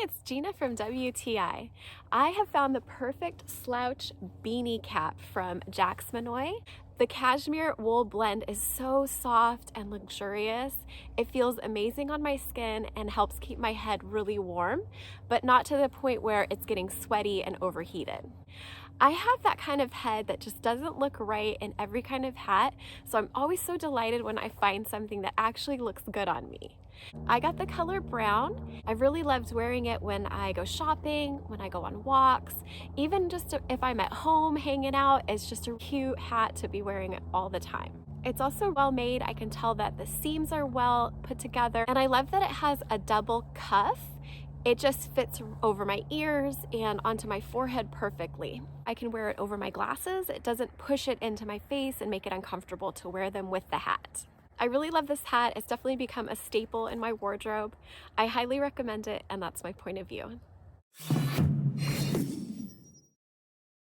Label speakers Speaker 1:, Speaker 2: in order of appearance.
Speaker 1: it's Gina from WTI. I have found the perfect slouch beanie cap from Jaxmonoy. The Cashmere Wool blend is so soft and luxurious. It feels amazing on my skin and helps keep my head really warm, but not to the point where it's getting sweaty and overheated. I have that kind of head that just doesn't look right in every kind of hat, so I'm always so delighted when I find something that actually looks good on me. I got the color brown. I really loved wearing it when I go shopping, when I go on walks, even just if I'm at home hanging out. It's just a cute hat to be wearing all the time. It's also well made. I can tell that the seams are well put together, and I love that it has a double cuff. It just fits over my ears and onto my forehead perfectly. I can wear it over my glasses. It doesn't push it into my face and make it uncomfortable to wear them with the hat. I really love this hat. It's definitely become a staple in my wardrobe. I highly recommend it, and that's my point of view.